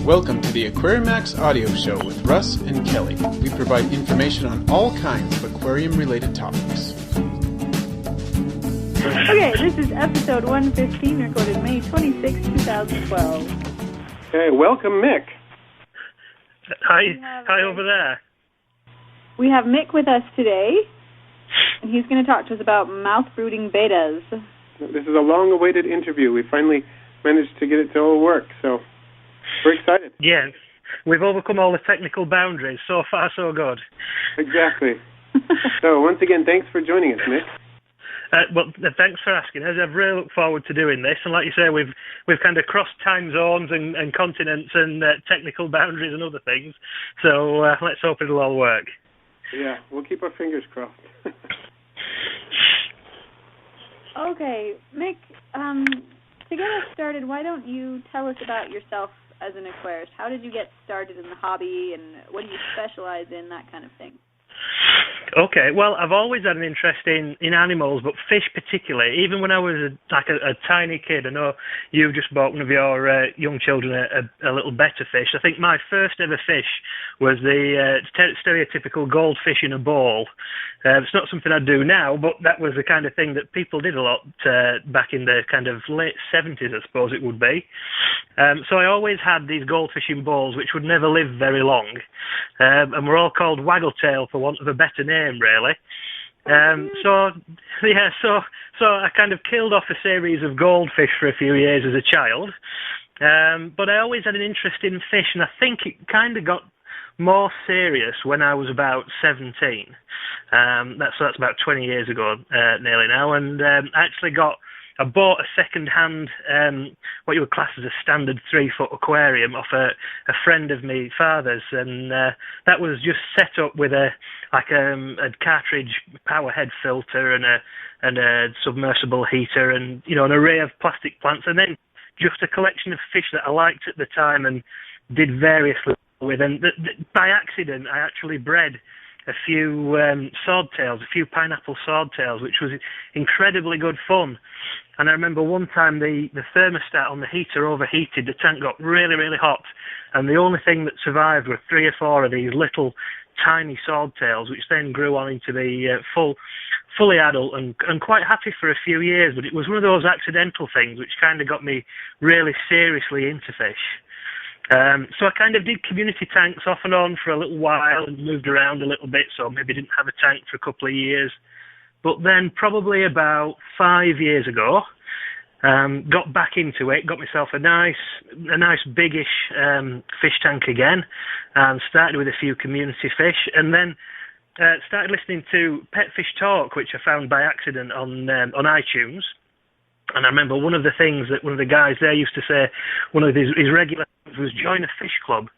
Welcome to the Aquarimax audio show with Russ and Kelly. We provide information on all kinds of aquarium-related topics. Okay, this is episode 115, recorded May 26, 2012. Hey, welcome, Mick. Hi over there. We have Mick with us today, and he's going to talk to us about Mouthbrooding Bettas. This is a long-awaited interview. We finally managed to get it to all work, so we're excited. Yeah, we've overcome all the technical boundaries. So far, so good. Exactly. So, once again, thanks for joining us, Mick. Thanks for asking us. I've really looked forward to doing this, and like you say, we've kind of crossed time zones and continents and technical boundaries and other things. So let's hope it'll all work. Yeah, we'll keep our fingers crossed. Okay, Mick, to get us started, why don't you tell us about yourself as an aquarist? How did you get started in the hobby, and what do you specialize in, that kind of thing? Okay, well, I've always had an interest in animals, but fish particularly. Even when I was a tiny kid, I know you just bought one of your young children a little Betta fish. I think my first ever fish was the stereotypical goldfish in a bowl. It's not something I do now, but that was the kind of thing that people did a lot back in the kind of late 70s, I suppose it would be. So I always had these goldfish in bowls, which would never live very long, and were all called waggletail for want of a better name, really. So I kind of killed off a series of goldfish for a few years as a child, but I always had an interest in fish, and I think it kind of got more serious when I was about 17. That's about 20 years ago, nearly now, and I bought a second-hand, what you would class as a standard 3-foot aquarium off a friend of my father's, and that was just set up with a cartridge power head filter and a submersible heater and, you know, an array of plastic plants, and then just a collection of fish that I liked at the time and did variously with. And by accident, I actually bred a few swordtails, a few pineapple swordtails, which was incredibly good fun. And I remember one time the thermostat on the heater overheated, the tank got really, really hot, and the only thing that survived were 3 or 4 of these little tiny swordtails, which then grew on into the fully adult and quite happy for a few years. But it was one of those accidental things which kind of got me really seriously into fish. So I kind of did community tanks off and on for a little while and moved around a little bit, so maybe didn't have a tank for a couple of years. But then probably about 5 years ago, got back into it, got myself a nice biggish fish tank again, and started with a few community fish, and then started listening to Pet Fish Talk, which I found by accident on iTunes. And I remember one of the things that one of the guys there used to say, one of his regular things was join a fish club.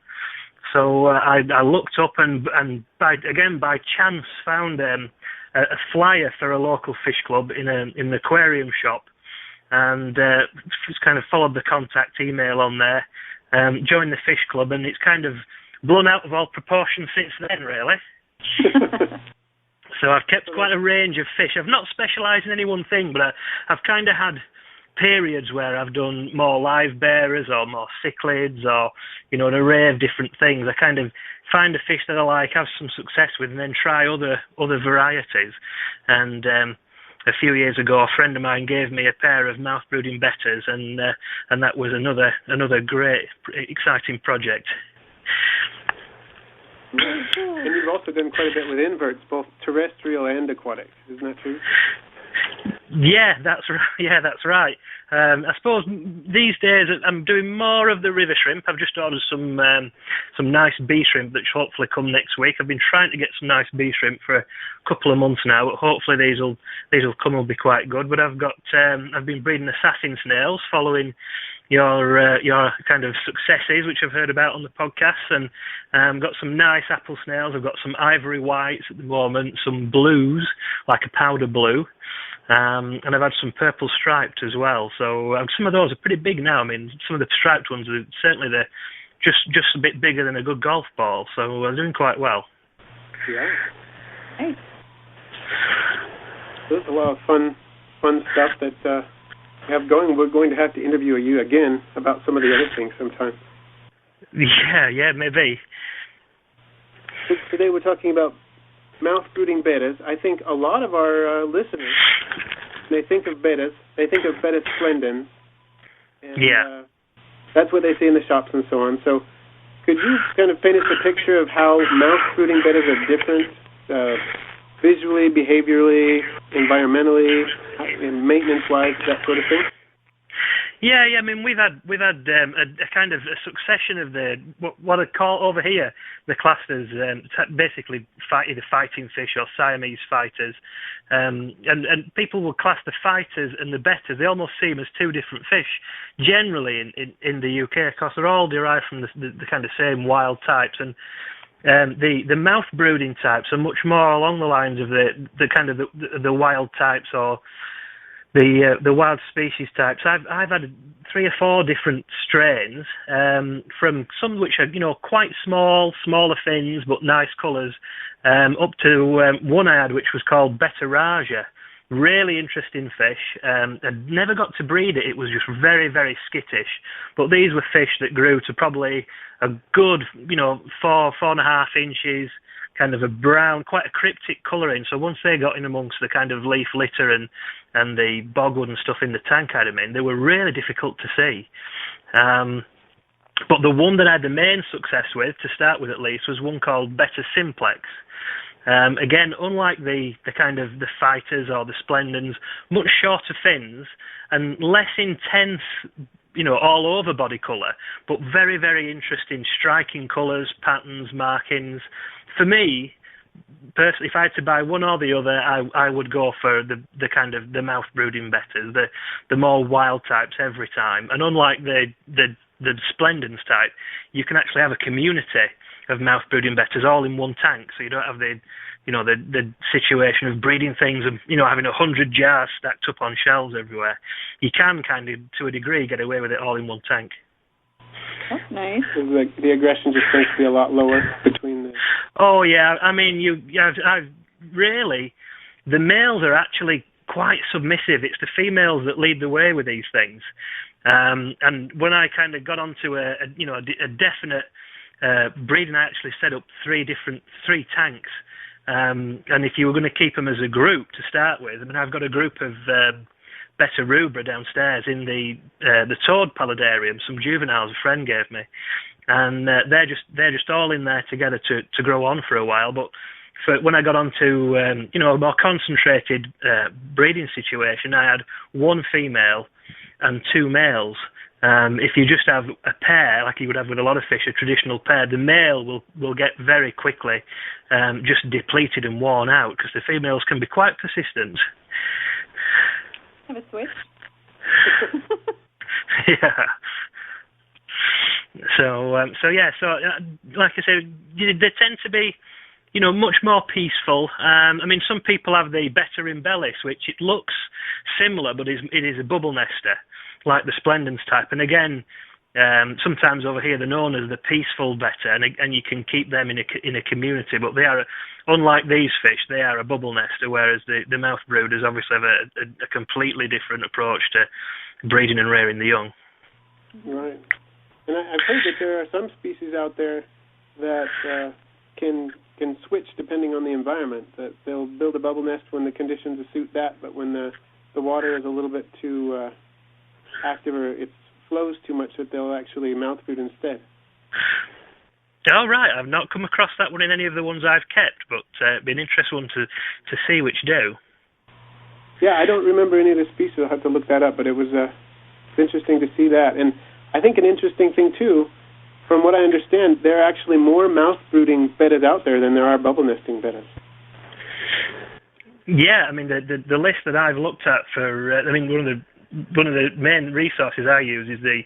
So I looked up and by chance found a flyer for a local fish club in an aquarium shop, and just kind of followed the contact email on there, joined the fish club, and it's kind of blown out of all proportion since then, really. So I've kept quite a range of fish. I've not specialised in any one thing, but I've kind of had periods where I've done more live bearers or more cichlids or, you know, an array of different things. I kind of find a fish that I like, have some success with, and then try other varieties. And a few years ago, a friend of mine gave me a pair of Mouthbrooding Bettas, and that was another great, exciting project. And you've also done quite a bit with inverts, both terrestrial and aquatic. Isn't that true? Yeah, that's right. I suppose these days I'm doing more of the river shrimp. I've just ordered some nice bee shrimp that should hopefully come next week. I've been trying to get some nice bee shrimp for a couple of months now, but hopefully these will come and be quite good. But I've been breeding assassin snails, following your kind of successes, which I've heard about on the podcast, and got some nice apple snails. I've got some ivory whites at the moment, some blues, like a powder blue, and I've had some purple striped as well. So some of those are pretty big now. I mean, some of the striped ones are certainly just a bit bigger than a good golf ball, so I'm doing quite well. Yeah. Hey. There's a lot of fun stuff that have going. We're going to have to interview you again about some of the other things sometime. Yeah, maybe. Today we're talking about mouth-brooding bettas. I think a lot of our listeners, they think of bettas, they think of Betta splendens, and that's what they see in the shops and so on. So could you kind of paint us a picture of how mouth-brooding bettas are different visually, behaviorally, environmentally, and maintenance-wise, that sort of thing? Yeah. I mean, we've had a kind of a succession of what I call over here the classed as basically either fighting fish or Siamese fighters, and people will class the fighters and the bettas. They almost see them as two different fish. Generally, in the UK, of course, they're all derived from the kind of same wild types, and the mouth brooding types are much more along the lines of the kind of the wild types or the wild species types. I've had 3 or 4 different strains, from some which are quite smaller fins but nice colours, up to one I had which was called Betta Raja. Really interesting fish. I never got to breed it. It was just very, very skittish. But these were fish that grew to probably a good 4.5 inches. Kind of a brown, quite a cryptic colouring. So once they got in amongst the kind of leaf litter and the bogwood and stuff in the tank I had them in, they were really difficult to see. But the one that I had the main success with, to start with at least, was one called Betta Simplex. Again, unlike the kind of the fighters or the splendens, much shorter fins and less intense, all over body colour, but very, very interesting, striking colours, patterns, markings. For me, personally, if I had to buy one or the other, I would go for the kind of the mouth brooding bettas, the more wild types every time. And unlike the splendens type, you can actually have a community of mouth brooding bettas all in one tank, so you don't have the situation of breeding things and having 100 jars stacked up on shelves everywhere. You can kind of, to a degree, get away with it all in one tank. That's nice. The aggression just tends to be a lot lower between the... Oh, yeah. I mean, really, the males are actually quite submissive. It's the females that lead the way with these things. And when I kind of got onto a definite breeding, I actually set up 3 tanks. And if you were going to keep them as a group to start with, I mean, I've got a group of... Betta rubra downstairs in the toad paludarium, some juveniles a friend gave me, and they're just all in there together to grow on for a while. But when I got onto a more concentrated breeding situation, I had 1 female and 2 males. If you just have a pair, like you would have with a lot of fish, a traditional pair, the male will get very quickly just depleted and worn out, because the females can be quite persistent. Have a switch. Yeah. So like I said, they tend to be, much more peaceful. I mean, some people have the Betta embellis, which it looks similar, but it is a bubble nester, like the splendens type. And again, sometimes over here they're known as the peaceful Betta, and you can keep them in a community. But they are, unlike these fish, they are a bubble nester, whereas the mouth brooders obviously have a completely different approach to breeding and rearing the young. Right. And I've heard that there are some species out there that can switch depending on the environment. That they'll build a bubble nest when the conditions suit that, but when the water is a little bit too active or it flows too much, that they'll actually mouth brood instead. Oh, right. I've not come across that one in any of the ones I've kept, but it'd be an interesting one to see which do. Yeah, I don't remember any of the species. I'll have to look that up, but it's interesting to see that. And I think an interesting thing, too, from what I understand, there are actually more mouth-brooding bettas out there than there are bubble-nesting bettas. Yeah, I mean, the list that I've looked at for, one of the main resources I use is the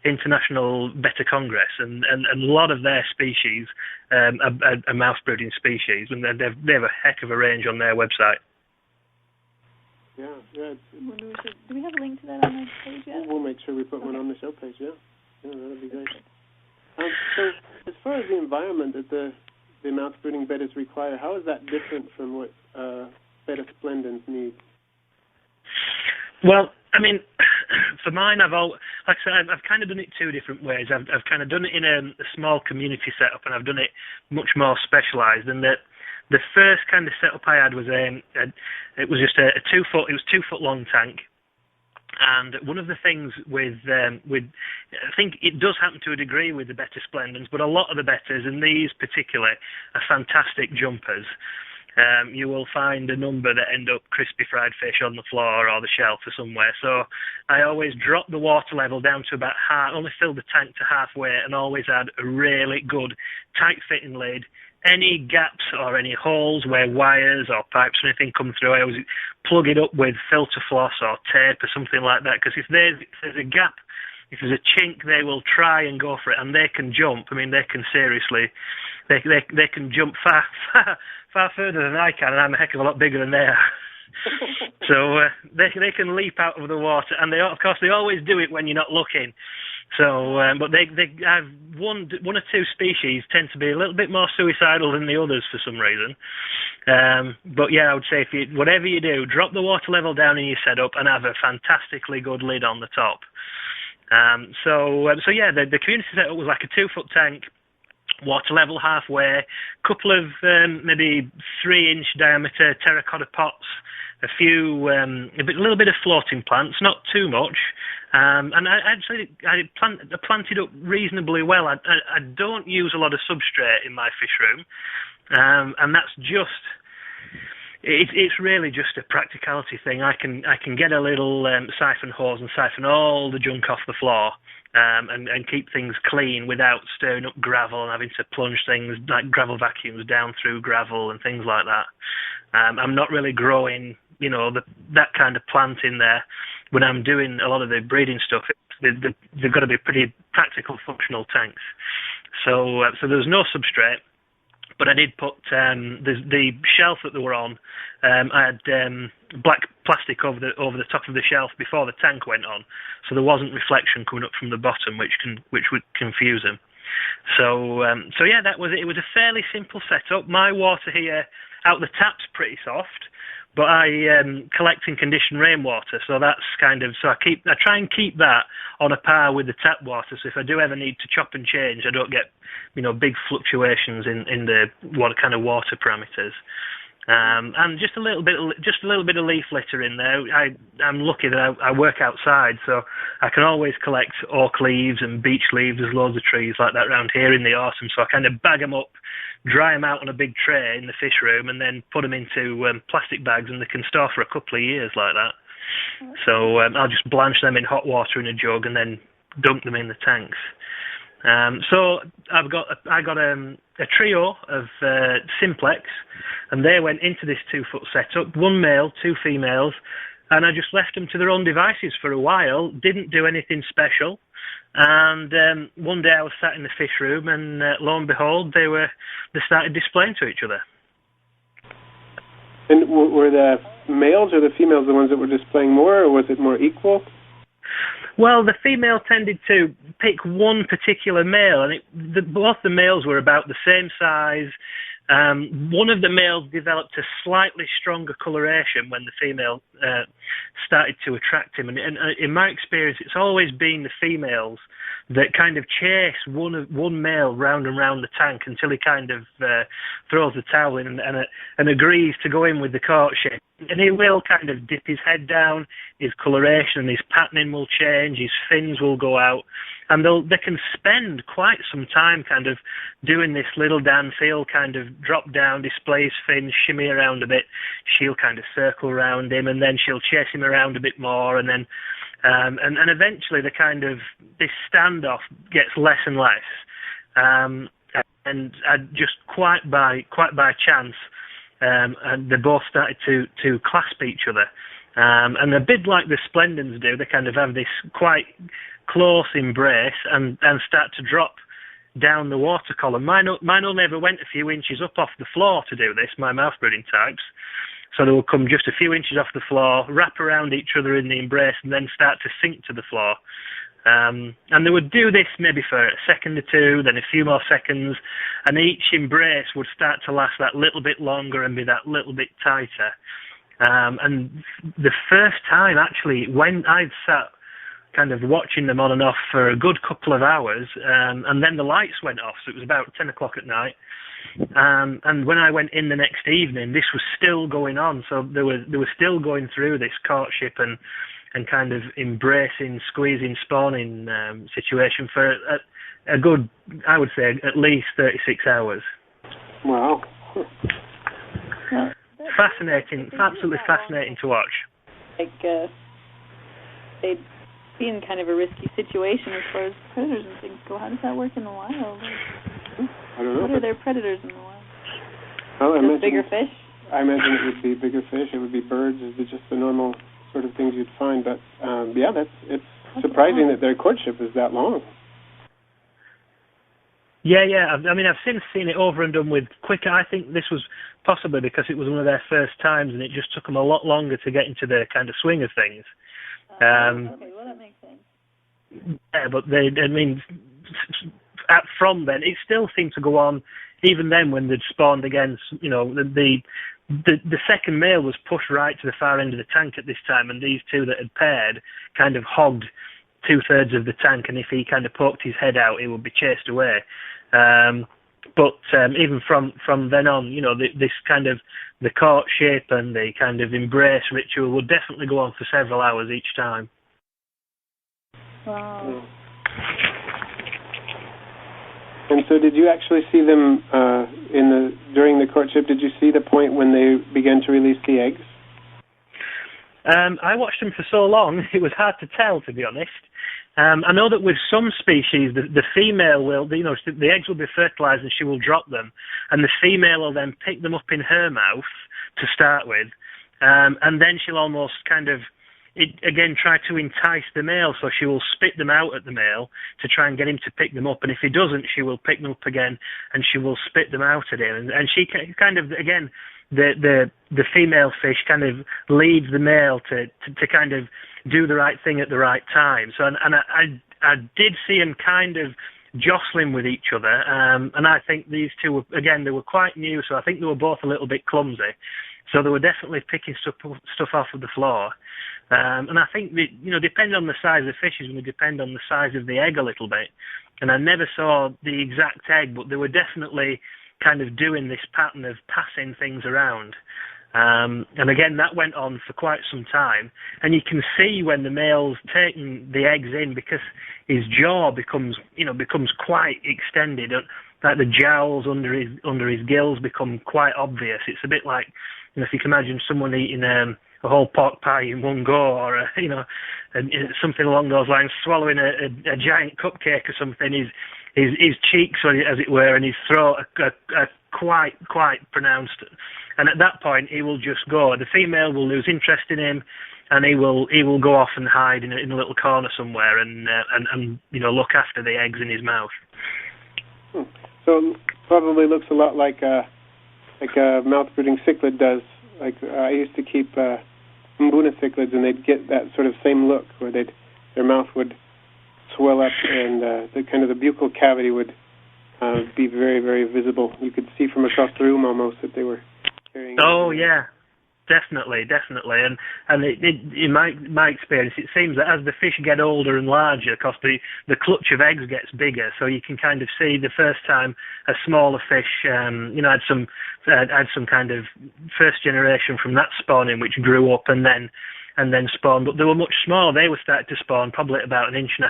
International Betta Congress, and a lot of their species are mouth-brooding species, and they have a heck of a range on their website. Yeah. Do we have a link to that on the page yet? We'll make sure we put one on the show page, yeah. Yeah, that'll be great. So as far as the environment that the mouth-brooding bettas require, how is that different from what Betta splendens need? Well, I mean, for mine, I've like I said, I've kind of done it two different ways. I've kind of done it in a small community setup, and I've done it much more specialised. And the first kind of setup I had was it was just a 2 foot. It was 2 foot long tank. And one of the things with I think it does happen to a degree with the Betta Splendens, but a lot of the Bettas, and these particularly, are fantastic jumpers. You will find a number that end up crispy fried fish on the floor or the shelf or somewhere. So I always drop the water level down to about half, only fill the tank to halfway, and always add a really good tight fitting lid. Any gaps or any holes where wires or pipes or anything come through, I always plug it up with filter floss or tape or something like that, because if there's a gap, if there's a chink, they will try and go for it, and they can jump. I mean, they can seriously, they can jump far further than I can, and I'm a heck of a lot bigger than they are. So they can leap out of the water, and of course they always do it when you're not looking. So, but they have one or two species tend to be a little bit more suicidal than the others for some reason. But yeah, I would say whatever you do, drop the water level down in your setup and have a fantastically good lid on the top. So yeah, the community setup was like a 2 foot tank, water level halfway, couple of maybe 3-inch diameter terracotta pots, a little bit of floating plants, not too much. And I planted up reasonably well. I don't use a lot of substrate in my fish room, and that's just. It's really just a practicality thing. I can get a little siphon hose and siphon all the junk off the floor, and keep things clean without stirring up gravel and having to plunge things like gravel vacuums down through gravel and things like that. I'm not really growing, that kind of plant in there. When I'm doing a lot of the breeding stuff, they've got to be pretty practical, functional tanks. So there's no substrate. But I did put the shelf that they were on. I had black plastic over the top of the shelf before the tank went on, so there wasn't reflection coming up from the bottom, which would confuse them. So yeah, that was it. It was a fairly simple setup. My water here out the tap's pretty soft, but I collect and condition rainwater, so that's kind of I try and keep that on a par with the tap water. So if I do ever need to chop and change, I don't get big fluctuations in the what kind of water parameters. And just a little bit of leaf litter in there. I'm lucky that I work outside, so I can always collect oak leaves and beech leaves. There's loads of trees like that around here in the autumn, so I kind of bag them up, dry them out on a big tray in the fish room, and then put them into plastic bags, and they can store for a couple of years like that. So I'll just blanch them in hot water in a jug and then dunk them in the tanks. So I got a trio of simplex, and they went into this 2 foot setup, 1 male, 2 females, and I just left them to their own devices for a while, didn't do anything special. And one day I was sat in the fish room, and lo and behold, they started displaying to each other. And were the males or the females the ones that were displaying more, or was it more equal? Well, the female tended to pick one particular male, and both the males were about the same size. One of the males developed a slightly stronger coloration when the female started to attract him. And in my experience, it's always been the females that kind of chase one male round and round the tank until he kind of throws the towel in and agrees to go in with the courtship. And he will kind of dip his head down, his coloration and his patterning will change, his fins will go out, and they can spend quite some time kind of doing this little dance. He'll kind of drop down, display his fins, shimmy around a bit, she'll kind of circle around him, and then she'll chase him around a bit more, and then and eventually this standoff gets less and less, and just quite by chance, and they both started to clasp each other, and a bit like the Splendens do. They kind of have this quite close embrace and start to drop down the water column. Mine only ever went a few inches up off the floor to do this, my mouthbrooding types. So they will come just a few inches off the floor, wrap around each other in the embrace, and then start to sink to the floor. And they would do this maybe for a second or two, then a few more seconds, and each embrace would start to last that little bit longer and be that little bit tighter. And the first time, actually, when I'd sat kind of watching them on and off for a good couple of hours, and then the lights went off, so it was about 10 o'clock at night. And when I went in the next evening, this was still going on, so they were still going through this courtship and kind of embracing, squeezing, spawning situation for a good, I would say, at least 36 hours. Wow. Fascinating, absolutely fascinating to watch. Like, they'd be in kind of a risky situation as far as predators and things go. How does that work in the wild? I don't know. What are their predators in the wild? Well, Just bigger fish? I imagine it would be bigger fish. It would be birds. It would be just the normal sort of things you'd find. But, it's surprising that their courtship is that long. Yeah. I mean, I've since seen it over and done with quicker. I think this was possibly because it was one of their first times, and it just took them a lot longer to get into the kind of swing of things. Okay, well, that makes sense. Yeah, but from then, it still seemed to go on. Even then, when they'd spawned again, the second male was pushed right to the far end of the tank at this time, and these two that had paired kind of hogged 2/3 of the tank, and if he kind of poked his head out, he would be chased away. But even from then on, this kind of the courtship and the kind of embrace ritual would definitely go on for several hours each time. Wow. And so, did you actually see them during the courtship? Did you see the point when they began to release the eggs? I watched them for so long, it was hard to tell, to be honest. I know that with some species, the female will, the eggs will be fertilized and she will drop them, and the female will then pick them up in her mouth to start with, and then she'll almost kind of, again, try to entice the male, so she will spit them out at the male to try and get him to pick them up, and if he doesn't, she will pick them up again and she will spit them out at him, and she kind of, again, the female fish kind of leads the male to kind of do the right thing at the right time. So, and I did see them kind of jostling with each other, and I think these two were, again, they were quite new, so I think they were both a little bit clumsy. So they were definitely picking stuff off of the floor. And I think, depending on the size of the fish, is going to depend on the size of the egg a little bit. And I never saw the exact egg, but they were definitely kind of doing this pattern of passing things around. And again, that went on for quite some time. And you can see when the male's taking the eggs in, because his jaw becomes quite extended. Like the jowls under his gills become quite obvious. It's a bit like, if you can imagine someone eating a whole pork pie in one go, or something along those lines, swallowing a giant cupcake or something. His cheeks, as it were, and his throat are quite pronounced. And at that point, he will just go. The female will lose interest in him, and he will go off and hide in a little corner somewhere, and look after the eggs in his mouth. So probably looks a lot like a mouth-brooding cichlid does. Like I used to keep Mbuna cichlids, and they'd get that sort of same look where their mouth would swell up, and the buccal cavity would be very, very visible. You could see from across the room almost that they were carrying. Oh yeah, definitely, and in my experience, it seems that as the fish get older and larger, because the clutch of eggs gets bigger, so you can kind of see the first time a smaller fish, had some kind of first generation from that spawning, which grew up and then spawned, but they were much smaller. They were starting to spawn probably about 1.5 inches,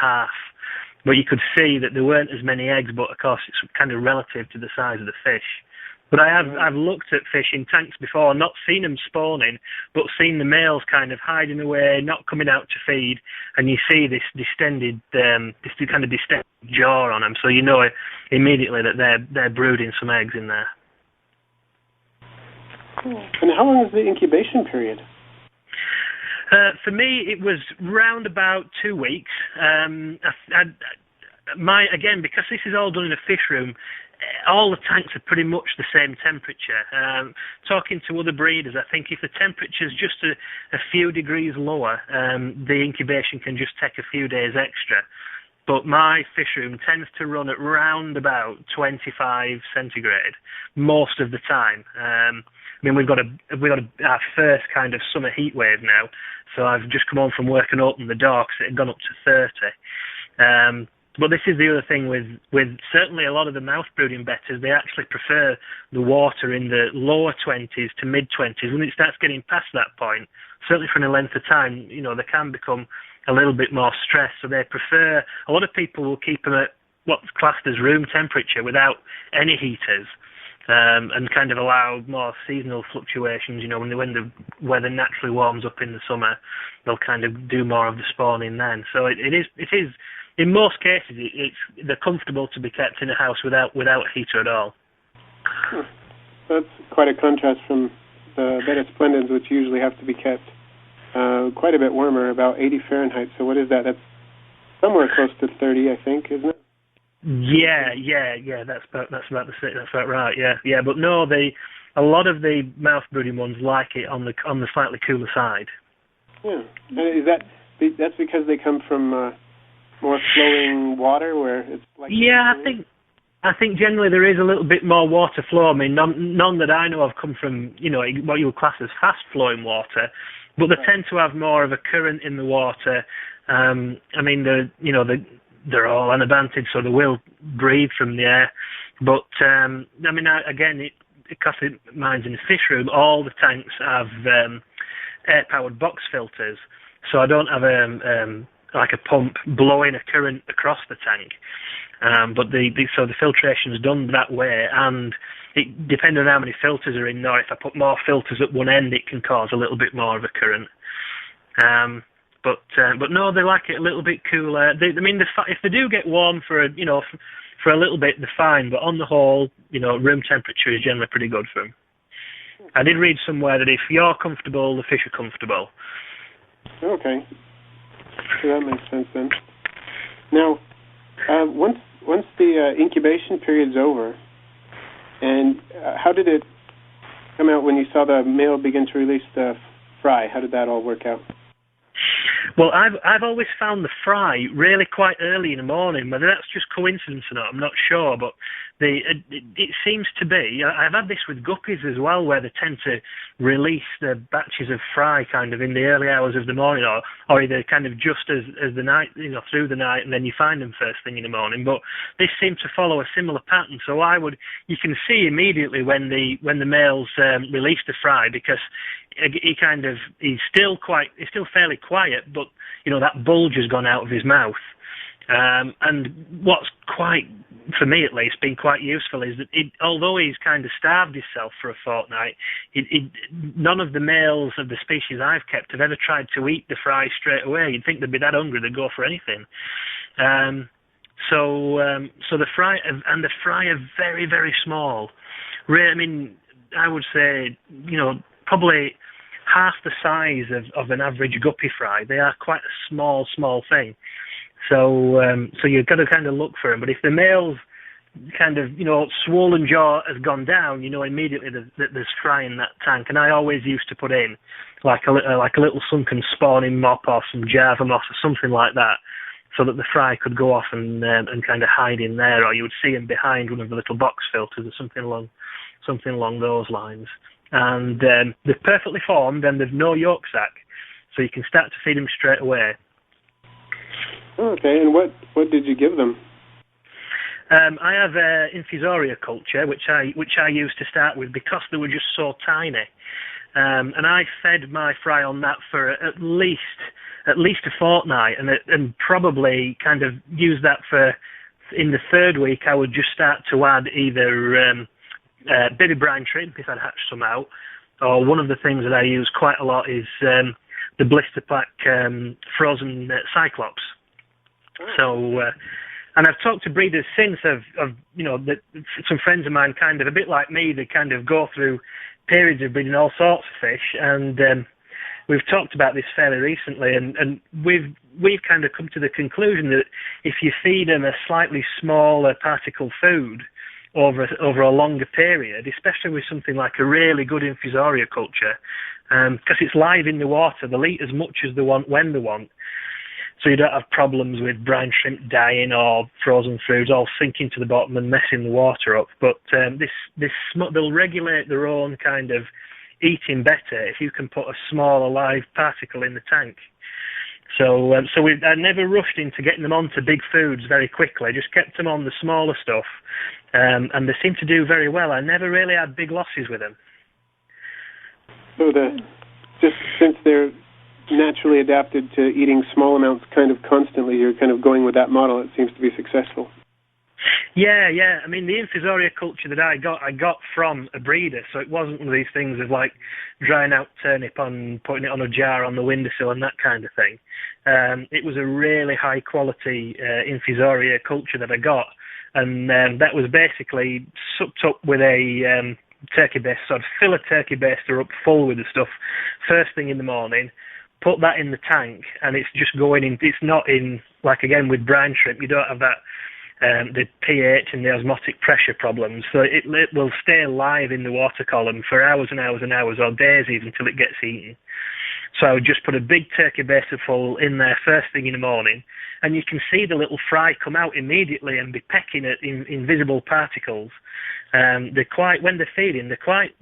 but you could see that there weren't as many eggs, but of course it's kind of relative to the size of the fish. But I've looked at fish in tanks before, not seen them spawning, but seen the males kind of hiding away, not coming out to feed, and you see this distended jaw on them, so you know immediately that they're brooding some eggs in there. And how long is the incubation period? For me, it was round about 2 weeks. Because this is all done in a fish room, all the tanks are pretty much the same temperature. Talking to other breeders, I think if the temperature's just a few degrees lower, the incubation can just take a few days extra. But my fish room tends to run at round about 25 centigrade most of the time. We've got our first kind of summer heat wave now, So I've just come home from work and opened the door because it had gone up to 30. But this is the other thing with certainly a lot of the mouth-brooding bettas, they actually prefer the water in the lower 20s to mid-20s. When it starts getting past that point, certainly for any length of time, they can become a little bit more stressed. So they prefer, a lot of people will keep them at what's classed as room temperature without any heaters, and kind of allow more seasonal fluctuations. When the weather naturally warms up in the summer, they'll kind of do more of the spawning then. So it is in most cases, they're comfortable to be kept in a house without a heater at all. That's quite a contrast from the Betta splendens, which usually have to be kept quite a bit warmer, about 80 Fahrenheit. So what is that? That's somewhere close to 30, I think, isn't it? Yeah. That's about right. Yeah. But no, a lot of the mouth brooding ones like it on the slightly cooler side. Yeah, and that's because they come from more flowing water, where it's like. Yeah, I think generally there is a little bit more water flow. I mean, none that I know of come from what you would class as fast flowing water, but they tend to have more of a current in the water. I mean, they're all anabanted, so they will breathe from the air. But because mine's in the fish room, all the tanks have air-powered box filters, so I don't have like a pump blowing a current across the tank. But so the filtration is done that way, and it, depending on how many filters are in there, if I put more filters at one end, it can cause a little bit more of a current. But no, they like it a little bit cooler. If they do get warm for a little bit, they're fine. But on the whole, room temperature is generally pretty good for them. I did read somewhere that if you're comfortable, the fish are comfortable. Okay. So that makes sense then. Now, once the incubation period's over, and how did it come out when you saw the male begin to release the fry? How did that all work out? Well, I've always found the fry really quite early in the morning. Whether that's just coincidence or not, I'm not sure. But it seems to be. I've had this with guppies as well, where they tend to release the batches of fry kind of in the early hours of the morning, or either kind of just as the night, through the night, and then you find them first thing in the morning. But this seemed to follow a similar pattern. So you can see immediately when the males release the fry, because he's still fairly quiet, but that bulge has gone out of his mouth. And what's quite, for me at least, been quite useful is that although he's kind of starved himself for a fortnight, none of the males of the species I've kept have ever tried to eat the fry straight away. You'd think they'd be that hungry they'd go for anything. So the fry are very, very small. I would say, probably half the size of an average guppy fry. They are quite a small thing. So you've got to kind of look for them. But if the male's kind of, swollen jaw has gone down, immediately that there's fry in that tank. And I always used to put in like a little sunken spawning mop or some Java moss or something like that, so that the fry could go off and kind of hide in there, or you would see them behind one of the little box filters or something along those lines. And they're perfectly formed and they've no yolk sac, so you can start to feed them straight away. Okay, and what did you give them? I have infusoria culture, which I used to start with because they were just so tiny, and I fed my fry on that for at least a fortnight, and probably kind of used that for. In the third week, I would just start to add either baby brine shrimp if I'd hatched some out, or one of the things that I use quite a lot is the blister pack frozen cyclops. So, and I've talked to breeders since of some friends of mine, kind of a bit like me, they kind of go through periods of breeding all sorts of fish, and we've talked about this fairly recently, and we've kind of come to the conclusion that if you feed them a slightly smaller particle food over a longer period, especially with something like a really good infusoria culture, because it's live in the water, they'll eat as much as they want when they want. So you don't have problems with brine shrimp dying or frozen foods all sinking to the bottom and messing the water up. But they'll regulate their own kind of eating better if you can put a small alive particle in the tank. So I never rushed into getting them onto big foods very quickly. I just kept them on the smaller stuff, and they seem to do very well. I never really had big losses with them. So just since they're naturally adapted to eating small amounts kind of constantly, you're kind of going with that model. It seems to be successful. Yeah. I mean, the infusoria culture that I got from a breeder, so it wasn't one of these things of like drying out turnip and putting it on a jar on the windowsill and that kind of thing. It was a really high quality infusoria culture that I got, and that was basically sucked up with a turkey baster. So I'd fill a turkey baster up full with the stuff first thing in the morning, put that in the tank, and it's just going in. It's not in, like again with brine shrimp, you don't have that the pH and the osmotic pressure problems, so it will stay alive in the water column for hours and hours and hours, or days even, until it gets eaten. So I would just put a big turkey baster full in there first thing in the morning, and you can see the little fry come out immediately and be pecking at invisible particles. They're quite, when they're feeding, they're quite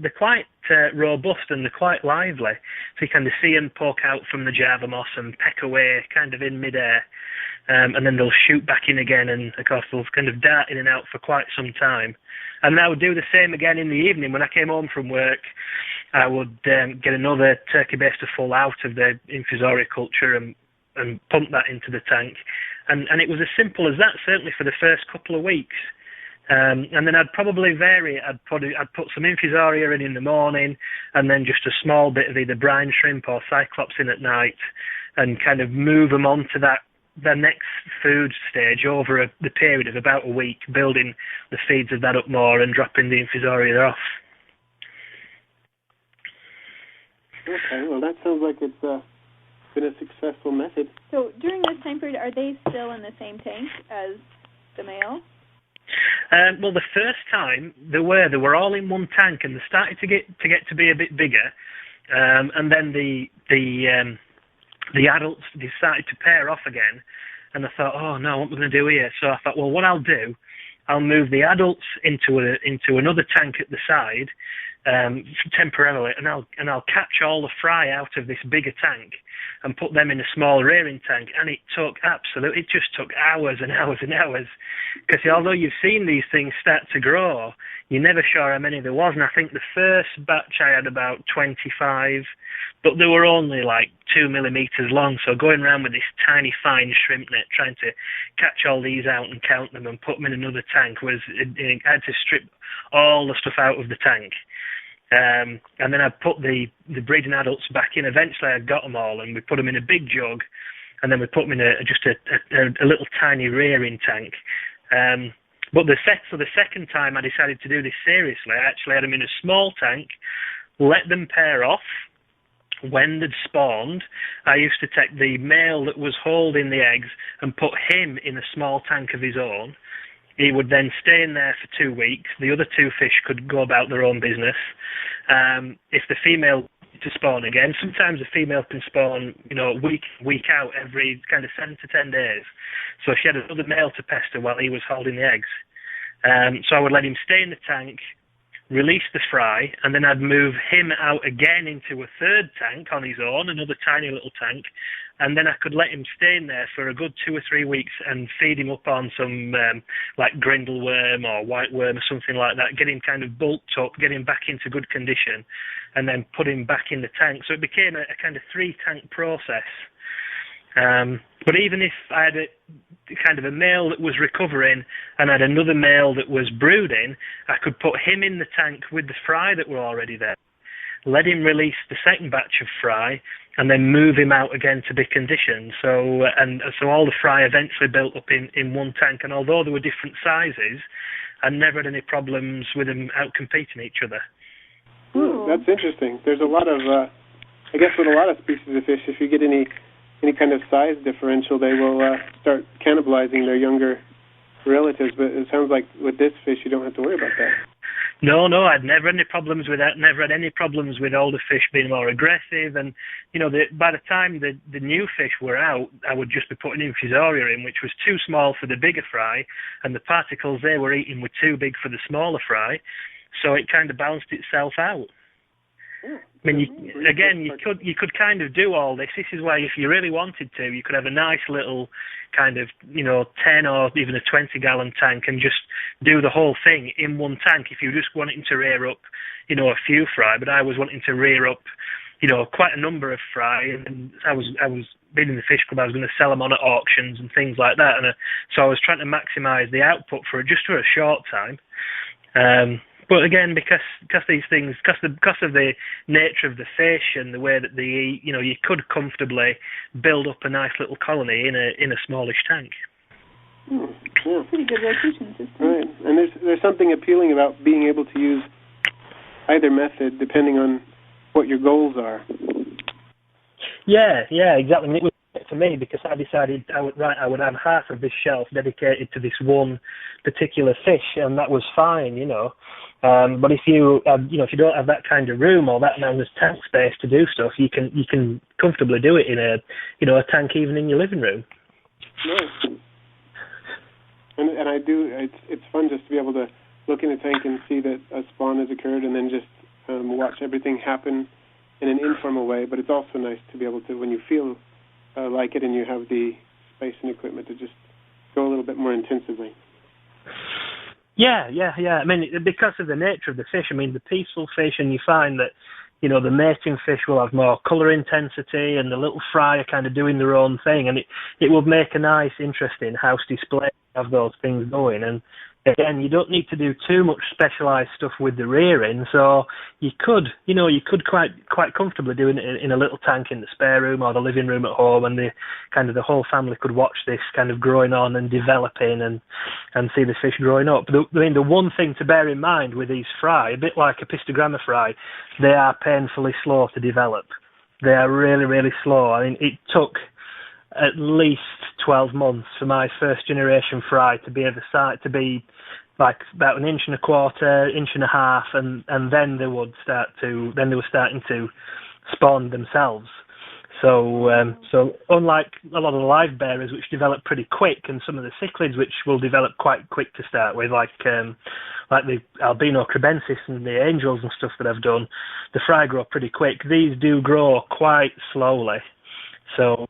robust, and they're quite lively. So you kind of see them poke out from the Java moss and peck away kind of in midair. And then they'll shoot back in again, and of course they'll kind of dart in and out for quite some time. And I would do the same again in the evening. When I came home from work, I would get another turkey baster full out of the infusoria culture and pump that into the tank. And it was as simple as that, certainly for the first couple of weeks. And then I'd probably vary it. I'd put some infusoria in the morning, and then just a small bit of either brine shrimp or cyclops in at night, and kind of move them on to the next food stage over the period of about a week, building the feeds of that up more and dropping the infusoria off. Okay, well that sounds like it's been a successful method. So during this time period, are they still in the same tank as the male? Well, the first time they were all in one tank, and they started to get to be a bit bigger, and then the adults decided to pair off again, and I thought, oh no, what am I going to do here? So I thought, well, what I'll do, I'll move the adults into another tank at the side temporarily, and I'll catch all the fry out of this bigger tank and put them in a small rearing tank. And it just took hours and hours and hours, because although you've seen these things start to grow, you're never sure how many there was. And I think the first batch I had about 25, but they were only like 2 millimeters long. So going around with this tiny fine shrimp net trying to catch all these out and count them and put them in another tank I had to strip all the stuff out of the tank. And then I put the breeding adults back in. Eventually I got them all, and we put them in a big jug, and then we put them in a little tiny rearing tank. But the second time I decided to do this seriously, I actually had them in a small tank, let them pair off. When they'd spawned, I used to take the male that was holding the eggs and put him in a small tank of his own. He would then stay in there for 2 weeks. The other two fish could go about their own business. If the female to spawn again, sometimes the female can spawn, week out, every kind of 7 to 10 days. So she had another male to pester while he was holding the eggs. So I would let him stay in the tank, release the fry, and then I'd move him out again into a third tank on his own, another tiny little tank, and then I could let him stay in there for a good 2 or 3 weeks and feed him up on some like grindle worm or white worm or something like that, get him kind of bulked up, get him back into good condition, and then put him back in the tank. So it became a kind of 3-tank process. But even if I had kind of a male that was recovering and had another male that was brooding, I could put him in the tank with the fry that were already there, let him release the second batch of fry, and then move him out again to be conditioned. So all the fry eventually built up in one tank, and although there were different sizes, I never had any problems with them out-competing each other. That's interesting. There's a lot of, I guess with a lot of species of fish, if you get any kind of size differential, they will start cannibalizing their younger relatives. But it sounds like with this fish, you don't have to worry about that. No, I'd never had any problems with that. Never had any problems with older fish being more aggressive. And, by the time the new fish were out, I would just be putting infusoria in, which was too small for the bigger fry, and the particles they were eating were too big for the smaller fry. So it kind of balanced itself out. I mean, you could kind of do all this. This is why, if you really wanted to, you could have a nice little kind of, 10 or even a 20-gallon tank and just do the whole thing in one tank if you just wanting to rear up, a few fry. But I was wanting to rear up, quite a number of fry, and I was being in the fish club, I was going to sell them on at auctions and things like that, and so I was trying to maximise the output for a short time. But again, because these things, because of the nature of the fish and the way that they eat, you could comfortably build up a nice little colony in a smallish tank. Yeah. Pretty good rotation system. Right, and there's something appealing about being able to use either method depending on what your goals are. Yeah, exactly. And it was for me because I decided I would have half of this shelf dedicated to this one particular fish, and that was fine, But if you don't have that kind of room or that amount of tank space to do stuff, you can comfortably do it in a tank even in your living room. Nice. And I do. It's fun just to be able to look in a tank and see that a spawn has occurred, and then just watch everything happen in an informal way. But it's also nice to be able to, when you feel like it and you have the space and equipment, to just go a little bit more intensively. Yeah. I mean, because of the nature of the fish, the peaceful fish, and you find that, the mating fish will have more colour intensity, and the little fry are kind of doing their own thing, and it will make a nice, interesting house display to have those things going. And again, you don't need to do too much specialised stuff with the rearing, so you could quite comfortably do it in a little tank in the spare room or the living room at home, and the whole family could watch this kind of growing on and developing and see the fish growing up. The one thing to bear in mind with these fry, a bit like a pistogramma fry, they are painfully slow to develop. They are really, really slow. It took at least 12 months for my first generation fry to be like about 1.25 inches, 1.5 inches, and then they were starting to spawn themselves. So unlike a lot of the live bearers, which develop pretty quick, and some of the cichlids which will develop quite quick to start with, like the albino crebensis and the angels and stuff that I've done, the fry grow pretty quick. These do grow quite slowly. So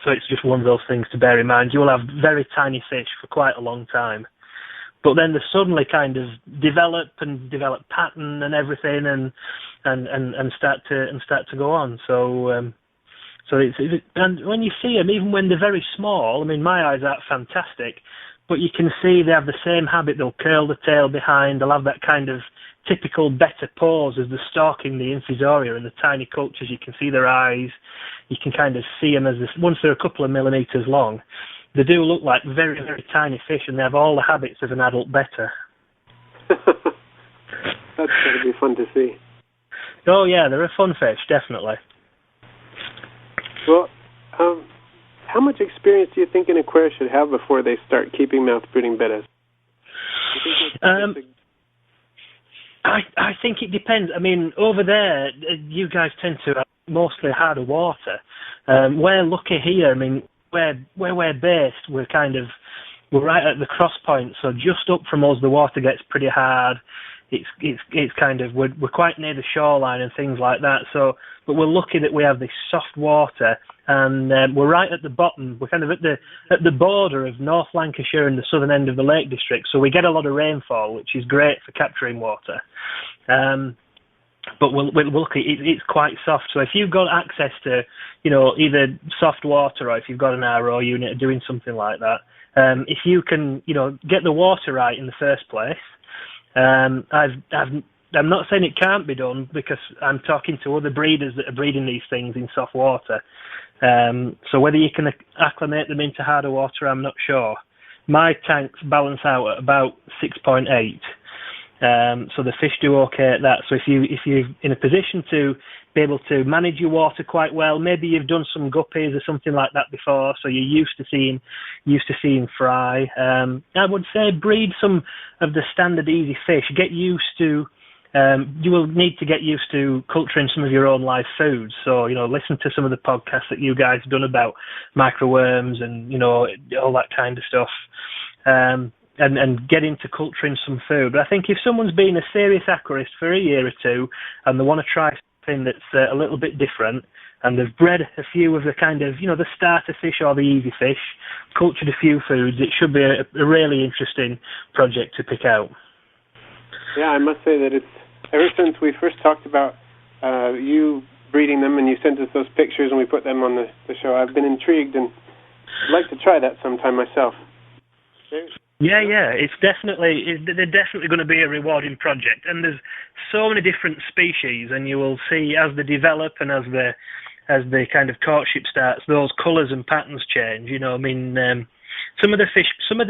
it's just one of those things to bear in mind. You will have very tiny fish for quite a long time, but then they suddenly kind of develop pattern and everything, and start to go on. So and when you see them, even when they're very small, my eyes aren't fantastic, but you can see they have the same habit. They'll curl the tail behind. They'll have that kind of typical Betta pose as they're stalking the infusoria, and the tiny cultures, you can see their eyes. You can kind of see them once they're a couple of millimetres long. They do look like very, very tiny fish, and they have all the habits of an adult Betta. That's going to be fun to see. Oh yeah, they're a fun fish, definitely. Well, how much experience do you think an aquarist should have before they start keeping mouthbrooding bettas? I think it depends. Over there, you guys tend to have mostly harder water. We're lucky here. Where we're based, we're right at the cross point. So just up from us, the water gets pretty hard. It's kind of we're quite near the shoreline and things like that. So, but we're lucky that we have this soft water, and we're right at the bottom. We're kind of at the border of North Lancashire and the southern end of the Lake District. So we get a lot of rainfall, which is great for capturing water. But we're lucky, it's quite soft. So if you've got access to, either soft water, or if you've got an RO unit or doing something like that, if you can, get the water right in the first place. I'm not saying it can't be done, because I'm talking to other breeders that are breeding these things in soft water. So whether you can acclimate them into harder water, I'm not sure. My tanks balance out at about 6.8. So the fish do okay at that. So if you're in a position to be able to manage your water quite well, maybe you've done some guppies or something like that before, so you're used to seeing fry. I would say breed some of the standard easy fish. Get used to. You will need to get used to culturing some of your own live foods. So, listen to some of the podcasts that you guys have done about microworms and, all that kind of stuff. and get into culturing some food. But I think if someone's been a serious aquarist for a year or two and they want to try something that's a little bit different, and they've bred a few of the kind of, the starter fish or the easy fish, cultured a few foods, it should be a really interesting project to pick out. Yeah, I must say that it's, ever since we first talked about you breeding them and you sent us those pictures and we put them on the show, I've been intrigued and I'd like to try that sometime myself. Yeah, they're definitely going to be a rewarding project, and there's so many different species, and you will see as they develop and as the kind of courtship starts, those colours and patterns change. Some of the fish, some of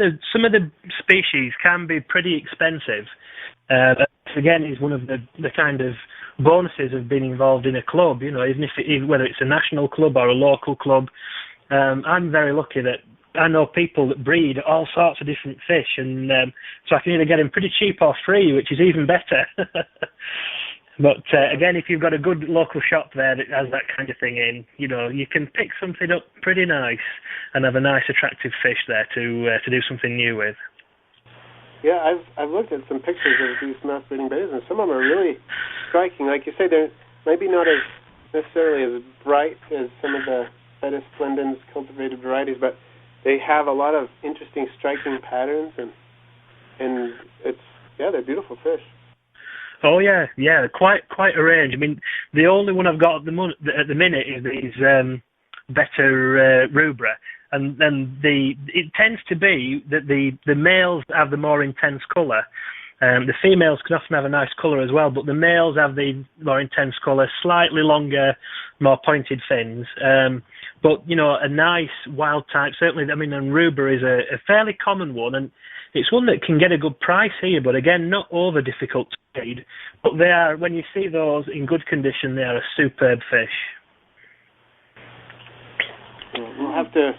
the species can be pretty expensive. Again, is one of the kind of bonuses of being involved in a club. Even whether it's a national club or a local club, I'm very lucky that I know people that breed all sorts of different fish, and so I can either get them pretty cheap or free, which is even better. But again, if you've got a good local shop there that has that kind of thing in, you can pick something up pretty nice and have a nice, attractive fish there to do something new with. Yeah, I've looked at some pictures of these mouthbrooding bettas, and some of them are really striking. Like you say, they're maybe not as necessarily as bright as some of the Betta splendens cultivated varieties, but they have a lot of interesting, striking patterns, and they're beautiful fish. Oh yeah, quite a range. I mean, the only one I've got at the minute is these Betta rubra, and then it tends to be that the males have the more intense colour. The females can often have a nice colour as well, but the males have the more intense colour, slightly longer, more pointed fins. But a nice wild type, certainly. I mean, and rubra is a fairly common one, and it's one that can get a good price here, but again, not over difficult to breed. But they are, when you see those in good condition, they are a superb fish. We'll have to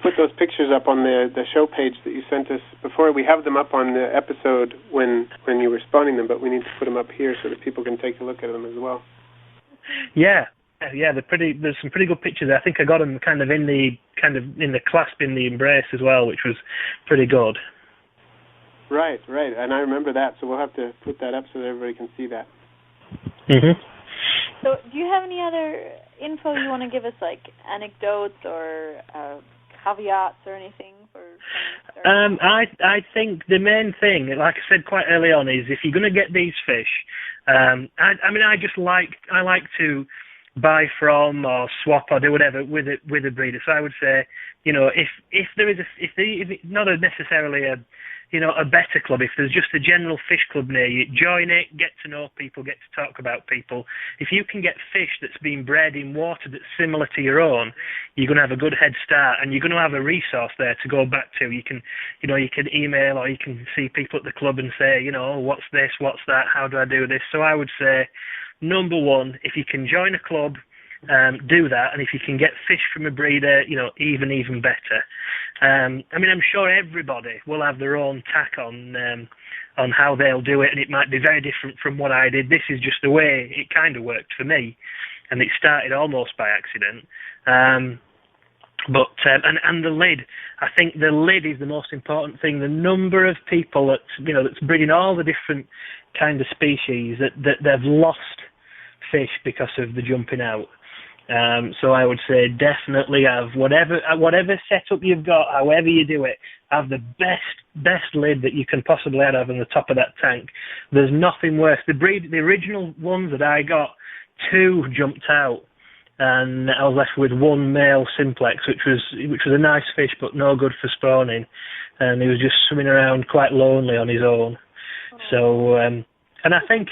put those pictures up on the show page that you sent us before. We have them up on the episode when you were spawning them, but we need to put them up here so that people can take a look at them as well. Yeah, they're pretty. There's some pretty good pictures there. I think I got them kind of in the clasp in the embrace as well, which was pretty good. Right, and I remember that, so we'll have to put that up so that everybody can see that. Mhm. So, do you have any other info you want to give us, like anecdotes or caveats or anything for? I think the main thing, like I said quite early on, is if you're going to get these fish, I like to buy from or swap or do whatever with a breeder. So I would say, if it's not necessarily a better club, if there's just a general fish club near you, join it, get to know people, get to talk about people. If you can get fish that's been bred in water that's similar to your own, you're going to have a good head start, and you're going to have a resource there to go back to. You can email, or you can see people at the club and say, what's this, what's that, how do I do this? So I would say, number one, if you can join a club, do that, and if you can get fish from a breeder, even better. I'm sure everybody will have their own tack on how they'll do it, and it might be very different from what I did. This is just the way it kind of worked for me, and it started almost by accident. But the lid, I think the lid is the most important thing. The number of people that's breeding all the different kind of species that they've lost fish because of the jumping out. So I would say definitely have whatever setup you've got, however you do it, have the best lid that you can possibly have on the top of that tank. There's nothing worse. The original ones that I got, 2 jumped out, and I was left with 1 male simplex, which was a nice fish but no good for spawning, and he was just swimming around quite lonely on his own. So. And I think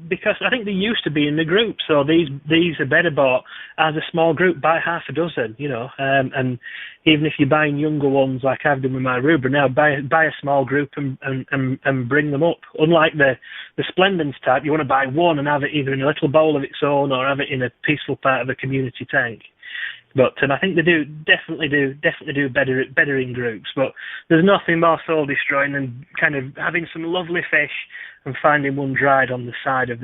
because I think they used to be in the group, so these are better bought as a small group by half a dozen, and even if you're buying younger ones like I've done with my rubra now, buy a small group and bring them up. Unlike the splendens type, you want to buy one and have it either in a little bowl of its own or have it in a peaceful part of a community tank. But I think they definitely do better in groups. But there's nothing more soul destroying than kind of having some lovely fish and finding one dried on the side of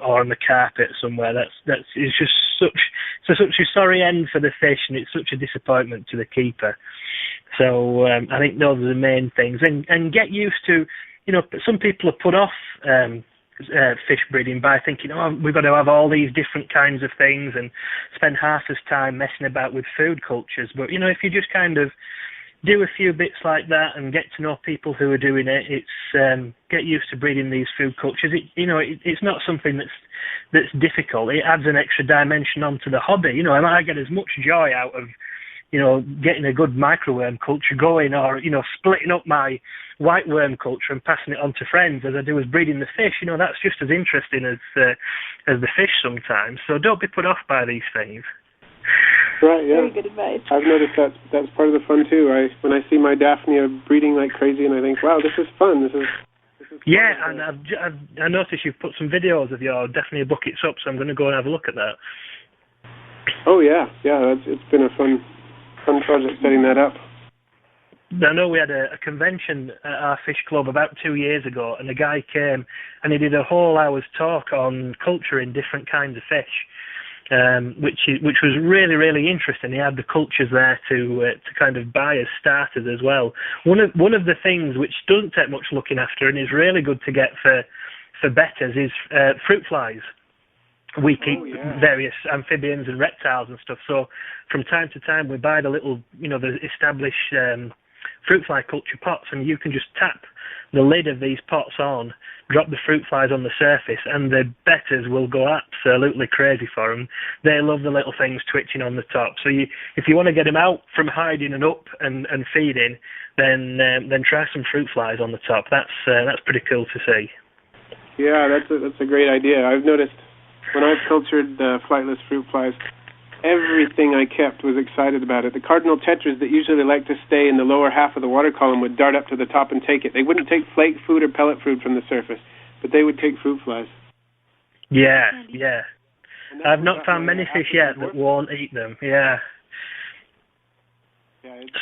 or on the carpet somewhere. It's just such a sorry end for the fish, and it's such a disappointment to the keeper. So I think those are the main things. And get used to, some people are put off fish breeding by thinking, we've got to have all these different kinds of things and spend half as time messing about with food cultures. But, if you just kind of do a few bits like that and get to know people who are doing it, it's get used to breeding these food cultures. It's not something that's difficult. It adds an extra dimension onto the hobby. I get as much joy out of getting a good microworm culture going, or splitting up my white worm culture and passing it on to friends as I do as breeding the fish. That's just as interesting as the fish sometimes. So don't be put off by these things. Right, yeah. Very good advice. I've noticed that's part of the fun too. When I see my Daphnia breeding like crazy, and I think, wow, this is fun. This is yeah, fun. And I noticed you've put some videos of your Daphnia buckets up, so I'm going to go and have a look at that. Oh yeah, it's been a fun project setting that up. I know we had a convention at our fish club about 2 years ago, and a guy came and he did a whole hour's talk on culturing different kinds of fish, which was really, really interesting. He had the cultures there to kind of buy as starters as well. One of the things which doesn't take much looking after and is really good to get for bettas is fruit flies. We keep various amphibians and reptiles and stuff. So from time to time we buy the little, the established fruit fly culture pots, and you can just tap the lid of these pots on, drop the fruit flies on the surface, and the bettas will go absolutely crazy for them. They love the little things twitching on the top. So if you want to get them out from hiding and up and feeding, then try some fruit flies on the top. That's pretty cool to see. Yeah, that's a great idea. I've noticed when I've cultured flightless fruit flies, everything I kept was excited about it. The cardinal tetras that usually like to stay in the lower half of the water column would dart up to the top and take it. They wouldn't take flake food or pellet food from the surface, but they would take fruit flies. Yeah. I've not found many fish yet that won't eat them. Yeah.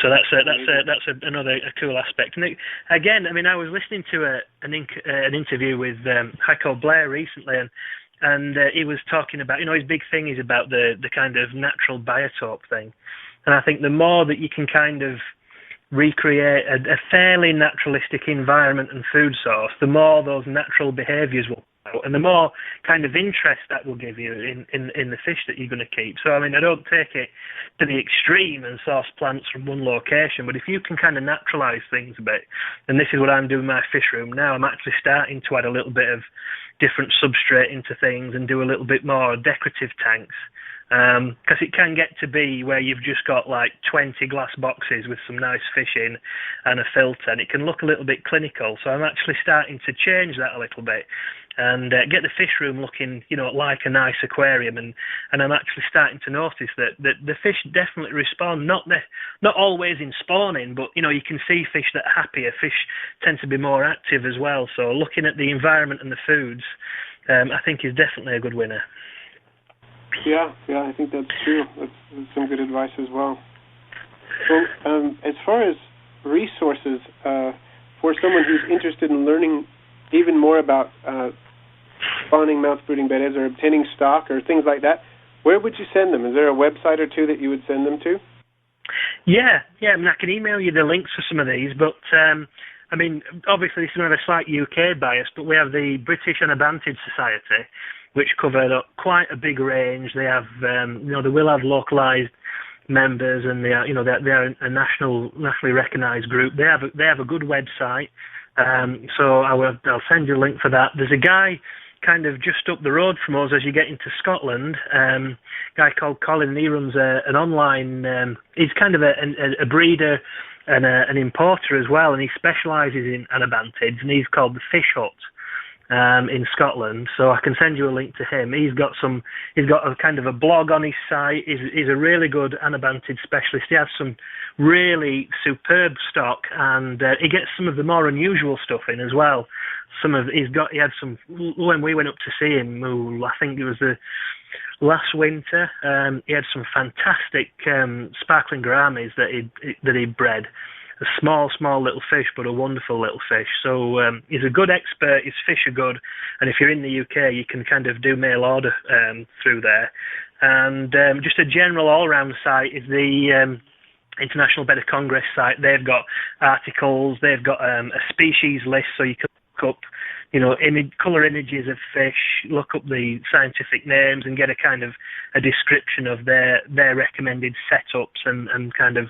So that's another cool aspect. And again, I was listening to an interview with Heiko Blair recently, and he was talking about, his big thing is about the kind of natural biotope thing. And I think the more that you can kind of recreate a fairly naturalistic environment and food source, the more those natural behaviours will come out, and the more kind of interest that will give you in the fish that you're going to keep. So, I don't take it to the extreme and source plants from one location, but if you can kind of naturalise things a bit, and this is what I'm doing in my fish room now, I'm actually starting to add a little bit of different substrate into things and do a little bit more decorative tanks, because it can get to be where you've just got like 20 glass boxes with some nice fish in and a filter, and it can look a little bit clinical. So I'm actually starting to change that a little bit and get the fish room looking, like a nice aquarium, and I'm actually starting to notice that the fish definitely respond, not always in spawning, but you can see fish that are happier. Fish tend to be more active as well, so looking at the environment and the foods, I think is definitely a good winner. Yeah, I think that's true. That's some good advice as well. So as far as resources, for someone who's interested in learning even more about spawning mouthbrooding bettas or obtaining stock or things like that, where would you send them? Is there a website or two that you would send them to? Yeah, I can email you the links for some of these, but obviously this is going to have a slight UK bias, but we have the British Anabanted Society, which cover quite a big range. They have, they will have localised members, and they are a nationally recognised group. They have a good website. So I'll send you a link for that. There's a guy kind of just up the road from us as you get into Scotland, a guy called Colin, and he runs an online, he's kind of a breeder and an importer as well, and he specialises in anabantids, and he's called the Fish Hut in Scotland. So I can send you a link to him. He's got a kind of a blog on his site. He's a really good anabantid specialist. He has some really superb stock, and he gets some of the more unusual stuff in as well. He had some when we went up to see him. I think it was the last winter. He had some fantastic sparkling gouramis that he bred. A small little fish, but a wonderful little fish. So he's a good expert. His fish are good, and if you're in the UK, you can kind of do mail order through there. And just a general all-round site is the International Betta Congress site, they've got articles, they've got a species list, so you can look up, colour images of fish, look up the scientific names and get a kind of a description of their recommended setups and kind of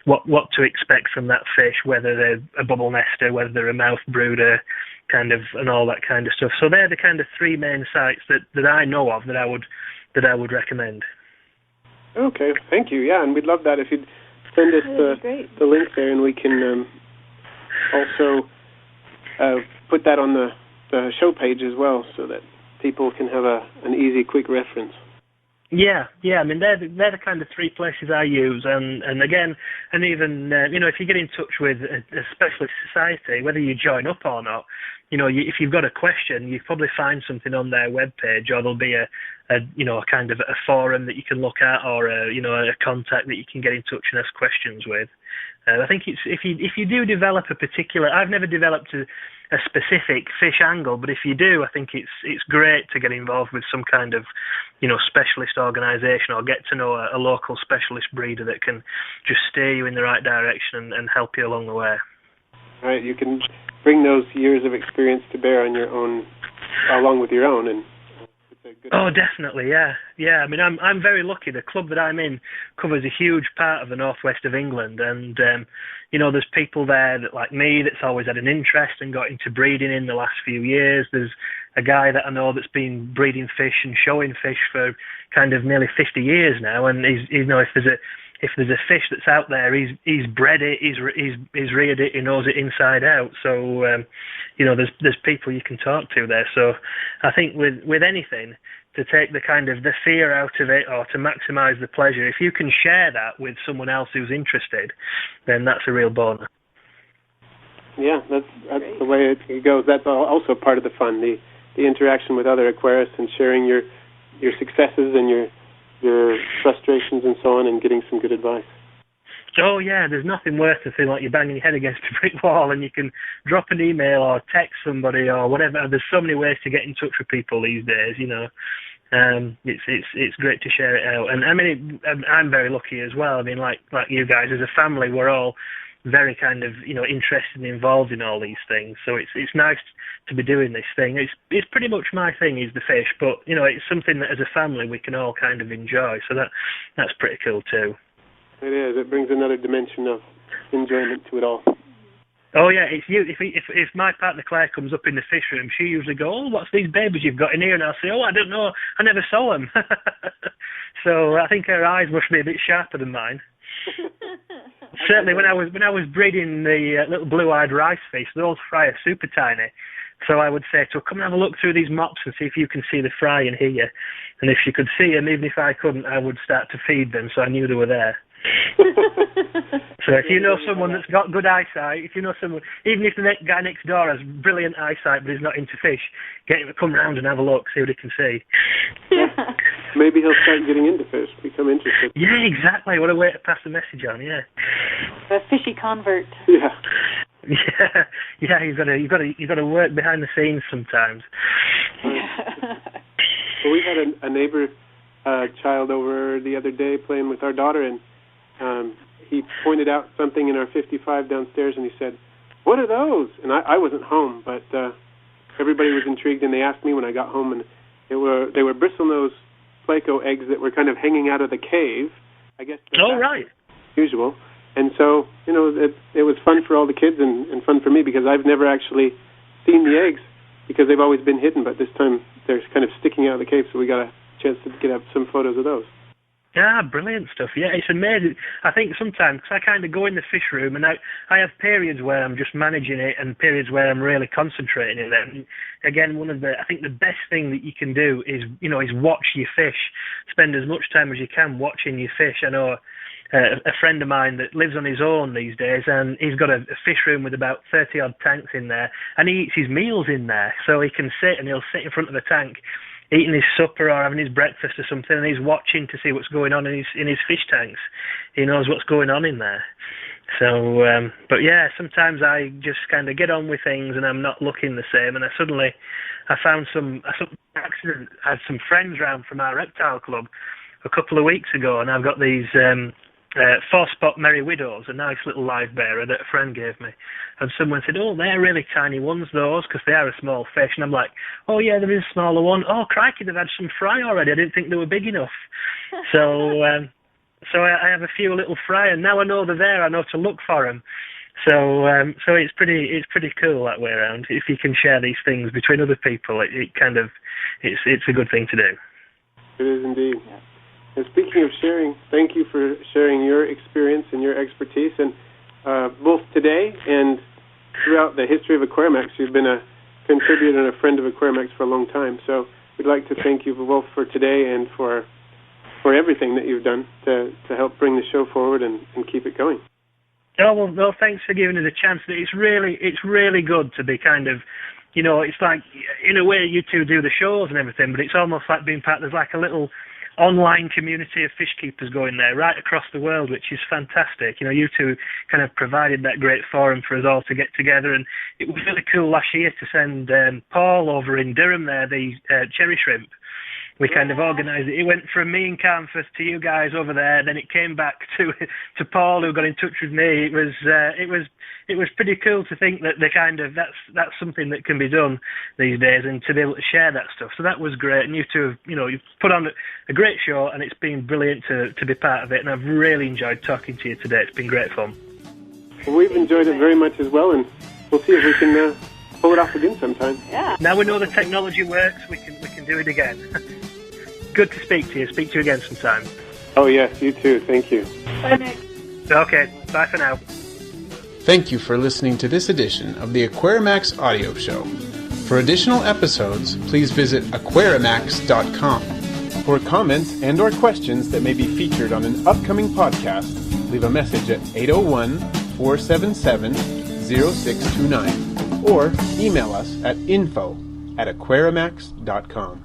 what to expect from that fish, whether they're a bubble nester, whether they're a mouth brooder, kind of, and all that kind of stuff. So they're the kind of three main sites that I know of that I would recommend. Okay, thank you. Yeah, and we'd love that if you'd send us the link there, and we can also put that on the show page as well, so that people can have an easy, quick reference. Yeah. I mean, they're the kind of three places I use, and again, and even if you get in touch with a specialist society, whether you join up or not, if you've got a question, you probably find something on their webpage, or there'll be a kind of a forum that you can look at, or a contact that you can get in touch and ask questions with. I think it's if you do develop a particular, I've never developed a specific fish angle, but if you do, I think it's great to get involved with some kind of specialist organisation, or get to know a local specialist breeder that can just steer you in the right direction and help you along the way. Right, you can bring those years of experience to bear on your own, along with your own, and it's a good. Oh, definitely, yeah. I mean, I'm very lucky. The club that I'm in covers a huge part of the northwest of England, and there's people there that, like me, that's always had an interest and got into breeding in the last few years. There's a guy that I know that's been breeding fish and showing fish for kind of nearly 50 years now, and if there's a fish that's out there, he's bred it, he's reared it, he knows it inside out. So there's people you can talk to there. So I think with anything, to take the kind of the fear out of it, or to maximise the pleasure, if you can share that with someone else who's interested, then that's a real bonus. Yeah, that's the way it goes. That's also part of the fun, the interaction with other aquarists and sharing your successes and your frustrations and so on, and getting some good advice. Oh yeah, there's nothing worse than feeling like you're banging your head against a brick wall, and you can drop an email or text somebody or whatever. There's so many ways to get in touch with people these days, It's great to share it out, and I mean, I'm very lucky as well. I mean, like you guys, as a family, we're all very kind of interested and involved in all these things. So it's nice to be doing this thing. It's pretty much my thing is the fish, but it's something that as a family we can all kind of enjoy. So that's pretty cool too. It is. It brings another dimension of enjoyment to it all. Oh yeah, it's you. If my partner Claire comes up in the fish room, she usually goes, "Oh, what's these babies you've got in here?" And I'll say, "Oh, I don't know. I never saw them." So I think her eyes must be a bit sharper than mine. Certainly, when I was breeding the little blue-eyed rice fish, those fry are super tiny. So I would say to her, "Come and have a look through these mops and see if you can see the fry and hear you." And if she could see them, even if I couldn't, I would start to feed them, so I knew they were there. So if you know someone that's got good eyesight, if you know someone, even if the guy next door has brilliant eyesight but he's not into fish, get him to come round and have a look, see what he can see. Maybe he'll start getting into fish, become interested. Yeah, exactly. What a way to pass the message on. Yeah. A fishy convert. Yeah. Yeah. You've got to work behind the scenes sometimes. Well, we had a neighbor child over the other day playing with our daughter, and he pointed out something in our 55 downstairs, and he said, "What are those?" And I wasn't home, but everybody was intrigued, and they asked me when I got home, and they were bristlenose pleco eggs that were kind of hanging out of the cave. I guess. Oh, right. Usual. And so, it was fun for all the kids and fun for me, because I've never actually seen the eggs, because they've always been hidden, but this time they're kind of sticking out of the cave, so we got a chance to get up some photos of those. Yeah, brilliant stuff. Yeah, it's amazing. I think sometimes, because I kind of go in the fish room, and I have periods where I'm just managing it and periods where I'm really concentrating in it. And again, I think the best thing that you can do is watch your fish. Spend as much time as you can watching your fish. I know a friend of mine that lives on his own these days, and he's got a fish room with about 30-odd tanks in there, and he eats his meals in there. So he can sit, and he'll sit in front of the tank, eating his supper or having his breakfast or something, and he's watching to see what's going on in his fish tanks. He knows what's going on in there. So, but yeah, sometimes I just kind of get on with things and I'm not looking the same, and I found some accident. I had some friends round from our reptile club a couple of weeks ago, and I've got these four-spot Merry Widows, a nice little live bearer that a friend gave me. And someone said, oh, they're really tiny ones, those, because they are a small fish. And I'm like, oh, yeah, there is a smaller one. Oh, crikey, they've had some fry already. I didn't think they were big enough. So I have a few little fry, and now I know they're there. I know to look for them. So it's pretty cool that way around. If you can share these things between other people, it's a good thing to do. It is indeed. And speaking of sharing, thank you for sharing your experience and your expertise. And both today and throughout the history of Aquarimax, you've been a contributor and a friend of Aquarimax for a long time. So we'd like to thank you both for today and for everything that you've done to help bring the show forward and keep it going. Oh, well, thanks for giving us a chance. It's really good to be kind of, it's like, in a way, you two do the shows and everything, but it's almost like being part, there's like a little online community of fish keepers going there right across the world, which is fantastic. You two kind of provided that great forum for us all to get together, and it was really cool last year to send Paul over in Durham there, the cherry shrimp. We kind of organised it. It went from me and Carnforth to you guys over there. Then it came back to Paul, who got in touch with me. It was pretty cool to think that that's something that can be done these days, and to be able to share that stuff. So that was great. And you two, you've put on a great show, and it's been brilliant to be part of it. And I've really enjoyed talking to you today. It's been great fun. Well, we've enjoyed it very much as well, and we'll see if we can pull it off again sometime. Yeah. Now we know the technology works. We can do it again. Good to speak to you. Speak to you again sometime. Oh, yes, you too. Thank you. Bye, Nick. Okay, bye for now. Thank you for listening to this edition of the Aquarimax Audio Show. For additional episodes, please visit Aquarimax.com. For comments and or questions that may be featured on an upcoming podcast, leave a message at 801-477-0629 or email us at info@aquarimax.com.